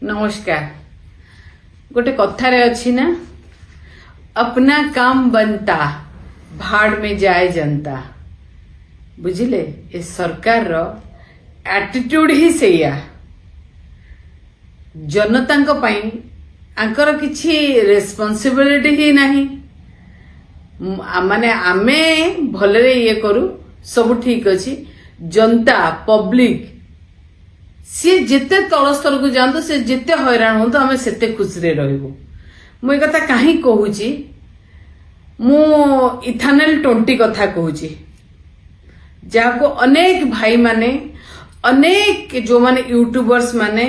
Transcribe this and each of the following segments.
नमस्कार। गोटे कथारे अच्छी ना, अपना काम बनता भाड़ में जाए जनता। बुझिले, ये सरकार रो एटीट्यूड ही सेया। जनता को पाई आंकर किछि रेस्पॉन्सिबिलिटी ही नहीं। माने आमे भलरे ये करू सब ठीक अछि, जनता पब्लिक सी जिते तल स्तर को जातु से जिते हैरान हो आम से खुशी रे रहबो। मु कथा कहीं कहूची, मु इथानल 20 कथा कहूची, जाको अनेक भाई माने, अनेक जो माने यूट्यूबर्स माने,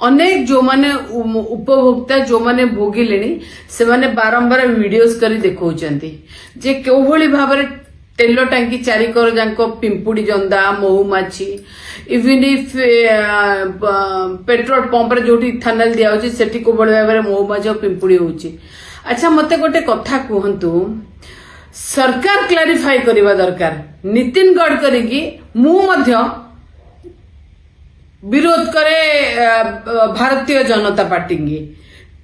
अनेक जो माने उपभोक्ता जो माने भोगिलेनी से माने बारंबार वीडियोस करी देखौचंती जे केउ भली भाबरे तेल टांकी चारिकर जांको पिंपुड़ी जंदा महुमाछी इवन इफ पेट्रोल पंप रे जोटी इथानल दिया होची सेठी को बड़ भाबरे महुमाछी और पिंपुड़ी होची। अच्छा मते गोटे कथा कहंतु, सरकार क्लारिफाई करबा दरकार। नितिन गडकरी की मु मध्य विरोध करे भारतीय जनता पार्टी की,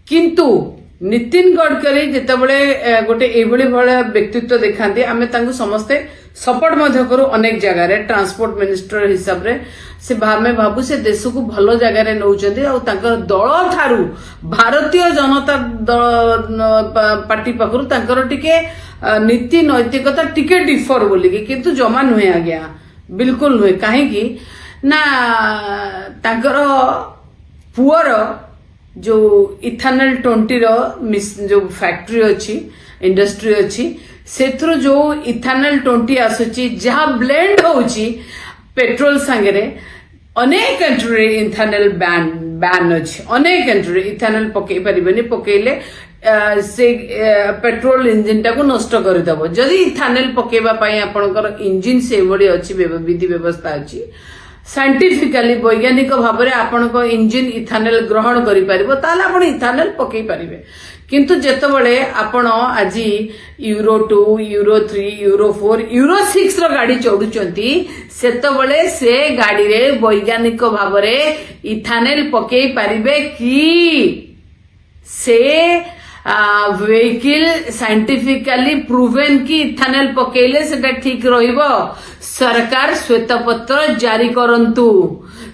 किंतु नितिन गडकरी जितेबले गोटे एभली भाया व्यक्तित्व देखाती आमे तांको समस्ते सपोर्ट मध्य करू। अनेक जगह रे ट्रांसपोर्ट मिनिस्टर हिसाब रे से भामे भाबू से देश को भलो जगह रे नौचंती और तांकर दल थारू भारतीय जनता दल पार्टी पाखरु तांकर टिके नीति नैतिकता टिके डिफर बोली की, किंतु जमा नुहे आज्ञा, बिल्कुल नुहे। काहे की ना तांकर पुअर जो इथानल 20 रो जो फैक्ट्री अच्छी इंडस्ट्री अच्छी सेथरो जो इथानल 20 आसुची जहाँ ब्लेंड होची पेट्रोल संगे अनेक कंट्री इथानल बैन अच्छी। अनेक कंट्री इथानल पकई पारिबेनी, पकेले से पेट्रोल इंजिन टाको नष्ट करदेव। जदि इथानल पकेबा पई आपनकर इंजिन से बड़ी अच्छी विधि व्यवस्था अच्छी, साइंटिफिकली वैज्ञानिक भाव में आपण को इंजिन इथानल ग्रहण करि परिबो ताले आपण इथानल पकई परिबे। किंतु जेतबळे आपण आज यूरो 2 यूरो 3 यूरो 4 यूरो 6 रो गाड़ी चढुचंती सेतबळे से गाड़ी रे वैज्ञानिक भाव में इथानल पकई परिबे कि से व्हीकल साइंटिफिकली प्रूवन की इथानल पकेले सेटा ठीक रहिबो। सरकार श्वेतपत्र जारी करंतु।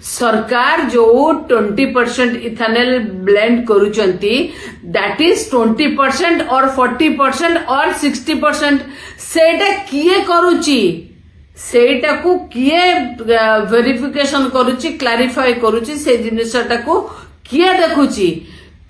सरकार जो 20% इथानल ब्लेंड करूचंती दैट इज 20% और 40% और 60% सेटा किए करूची, सेटा को किए वेरिफिकेशन करूची, क्लैरिफाई करूची, से जिनिसटा को किए देखुची।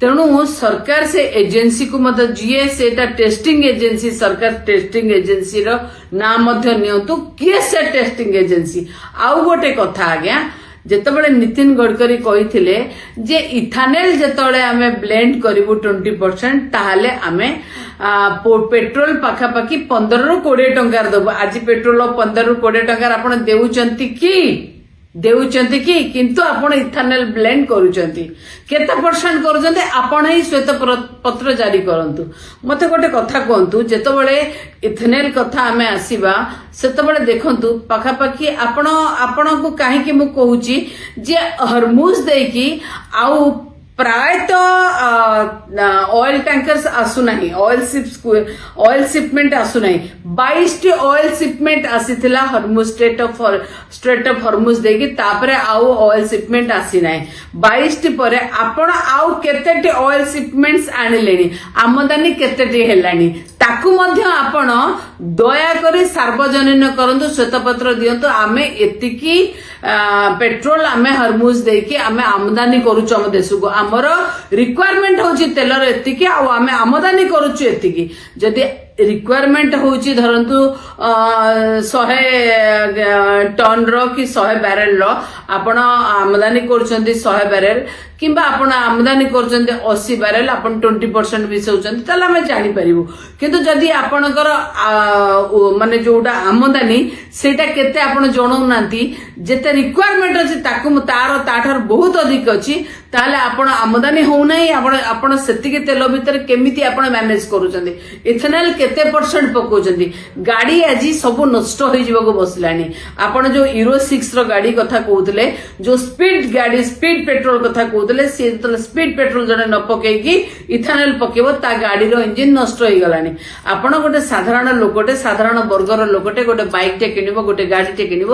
तेणु सरकार से एजेंसी को मत जीए सेटा टेस्टिंग एजेंसी, सरकार टेस्टिंग एजेंसी रो ना मध्य नियंतु किए से टेस्टिंग एजेंसी। आउ गोटे कथा आज्ञा, जेतबळे नितिन गडकरी कहिथिले जे इथानल जेतबळे आमे ब्लेंड करिवु 20% ताहाले आमे पेट्रोल पाखापाखी 15 रु 20 टंकार दबो। आज पेट्रोल 15 रु 20 टंकार आपण देउचंती की किंतु आपण इथानल ब्लेंड करूचंती केते परसेंट करूचंती आपण ही श्वेत पत्र जारी करंतु। मते गोटे कथा कहंतु, जेतबळे इथानल कथा आमे आसीबा सेतबळे देखंतु पाखापाखी आपण को काहे कि मु कहूची जे हरमुज देकी आउ प्रायतः ऑयल टैंकर्स आसु नहीं, ऑयल शिपमेंट आसु नहीं। 22 ऑयल शिपमेंट आसीथिला हरमुज स्ट्रेट ऑफ हरमुज देकी, तापरे आउ ऑयल शिपमेंट आसी नहीं। 22 परे आपण आउ केतेटी ऑयल शिपमेंट्स आनिलेनी, आमदानी केतेटी हेलानी, ताकू मध्य आपण दया करी सार्वजनीन करंतु, श्वेतपत्र दियंतु। आमे एतिकी पेट्रोल आमे हरमुज देकी आमे आमदानी करूछु हम देश को। हमर रिक्वायरमेंट होची तेलर एतिकी आ आमे आमदानी करूछु एतिकी। जदि रिक्वायरमेंट होची धरंतु 100 टन रो कि 100 बैरल रो आपण आमदानी करूछंती 100 बैरल किंबा आपण आमदानी करूछंती 80 बैरल, आपण 20% मिसौछंती ताले हम जानि परिबु। किंतु जदि आपणकर माने जोटा आमदानी सेटा केते आपण जणौ नांती ଯେତେ ରିକ୍ୱାରମେଣ୍ଟ ଅଛି ତାଠାରୁ ବହୁତ ଅଧିକ ଅଛି ତାହେଲେ ଆପଣ ଆମଦାନୀ ହଉନାହିଁ ଆପଣ ସେତିକି ତେଲ ଭିତରେ କେମିତି ଆପଣ ମ୍ୟାନେଜ କରୁଛନ୍ତି ଇଥେନଲ କେତେ ପରସେଣ୍ଟ ପକଉଛନ୍ତି ଗାଡି ଆଜି ସବୁ ନଷ୍ଟ ହୋଇଯିବାକୁ ବସିଲାଣି ଆପଣ ଯୋଉ ୟୁରୋ 6 ର ଗାଡି କଥା କହୁଥିଲେ ଯୋଉ ସ୍ପିଡ ପେଟ୍ରୋଲ କଥା କହୁଥିଲେ ସେ ଯେତେବେଳେ ସ୍ପିଡ ପେଟ୍ରୋଲ ଜଣେ ନ ପକେଇକି ଇଥାନଲ ପକେଇବ ତା ଗାଡିର ଇଞ୍ଜିନ ନଷ୍ଟ ହେଇଗଲାଣି ଆପଣ ଗୋଟେ ସାଧାରଣ ଲୋକଟେ ସାଧାରଣ ବର୍ଗର ଲୋକଟେ ଗୋଟେ ବାଇକ ଟେ କିଣିବ ଗୋଟେ ଗାଡିଟେ କିଣିବ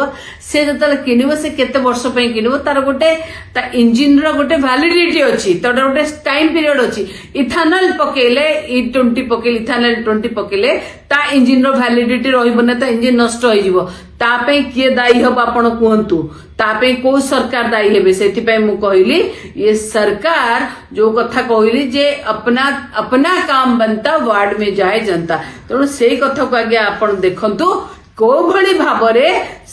ସେ ଯେତେବେଳେ କିଣିବ ସେ କେତେ ବର୍ଷ ପାଇଁ କିଣିବ ତାର ଗୋଟେ ତା ଇଞ୍ଜିନ ର ଗୋଟେ ଭ୍ୟାଲିଡିଟି ଅଛି ତାର ଗୋଟେ ଟାଇମ ପିରିୟଡ ଅଛି ଇଥାନଲ ପକେଇଲେ E20 ପକେଇଲେ ଇଥାନଲ 20 ପକେଇଲେ ତା ଇଞ୍ଜିନ ର ଭ୍ୟାଲିଡିଟି ରହିବ ନା ତା ଇଞ୍ଜିନ ନଷ୍ଟ ହେଇଯିବ ତା ପାଇଁ କିଏ ଦାୟୀ ହବ ଆପଣ କୁହନ୍ତୁ ତା ପାଇଁ କୋଉ ସରକାର ଦାୟୀ ହେବେ ସେଥିପାଇଁ ମୁଁ କହିଲି ये सरकार जो कथा कहली जे अपना काम बनता वार्ड में जाए जनता तेणु से कथा को आगे आपण देखंतु को भली भाबरे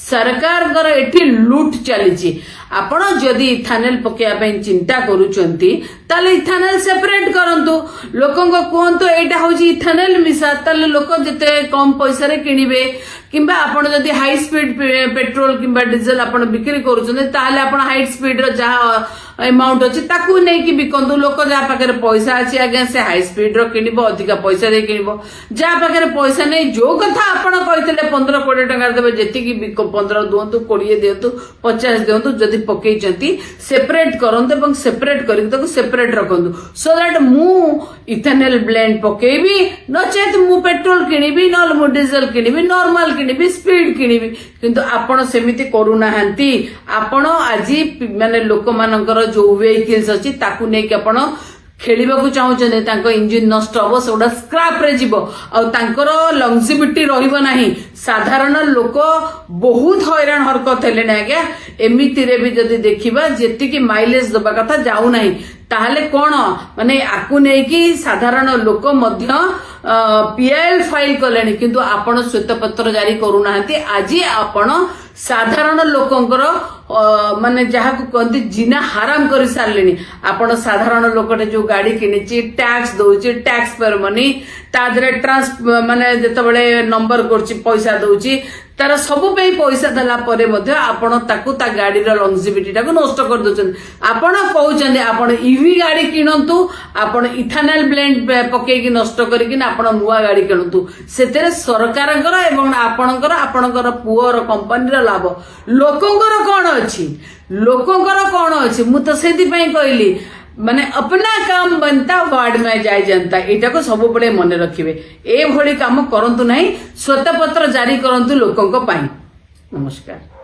सरकार एठी लूट चली आपण जदि इथानल पकेया चिंता करूचंती ताले इथानल सेपरेट करंतु लोकों को कहंतु एटा होची इथानल मिसा ताले लोक जते कम पैसा रे किनिबे किंबा आपण जदि हाई स्पीड पेट्रोल किंबा डीजल आपण बिक्री करूचंती ताले आपण हाई स्पीड रो जहा अमाउंट अच्छी ताकू नहीं कि बिकंतु लोक जहाँ पाखे पैसा अच्छी आज्ञा से हाई स्पीड रो किनिबो अधिका पैसा दे किनिबो जहाँ पाखे पैसा नहीं जो कथा आपण कहते 15-20 टंका देवे जेति 15 दिंतु 20 दिंतु 50 दिंतु जदि पकईचंती सेपरेट करंतु एवं सेपरेट करके ताको सेपरेट रखंतु सो दैट मु इथेनल ब्लेंड पकेबी नचेत मु पेट्रोल किनिबी नल मु diesel Kinibi normal Kinibi speed Kinibi किंतु आपण सेमिति करू नाहंती आपण आज माने लोक मानकर जो व्हीकल्स अच्छी ताकू नहीं कि आपण खेलिबाकू चाहूचंदे तांको इंजिन नष्ट हबो सेडा स्क्रैप रे जीवो आ तांकर लंगजिविटी रहिबो नाही साधारण लोक बहुत हैरान हरकत हेले ना आज्ञा एमिति रे भी जदी देखिबा जेति की माइलेज दबा कथा जाऊ नाही ताहले कोन माने आकू नै कि साधारण लोक मध्य पीएल फाइल कलेनी किंतु आपण श्वेतपत्र जारी करू नाहंती आजी आपण साधारण लोकंकर माने जहा को कहती जिना हराम कर सारे आपण साधारण लोकटे जो गाड़ी किनिची टैक्स दउची टैक्स पर मनी तादरे ट्रांस माने जेतबेले नंबर करची पैसा दउची तार सब पैसा देला परे मध्य आपण ताकू ता गाड़ी रो लंगजिविटी टाको नष्ट कर दोचन आपण कहउचंदे आपण ईवी गाड़ी किनंतु आपण इथानल ब्लेंड पकेई कि नष्ट करिकि आपण नुवा गाड़ी किनंतु सेतेरे सरकारंकर एवं आपणकर पुअर कंपनी रो लाभ लोकंकर कोन अछि मु तो सेति पई कहली माने अपना काम बनता वार्ड में जाए जनता एटा को सब बड़े मन रखिबे ए भली काम करंतु नहीं श्वेतपत्र जारी करंतु लोकंक पाई नमस्कार।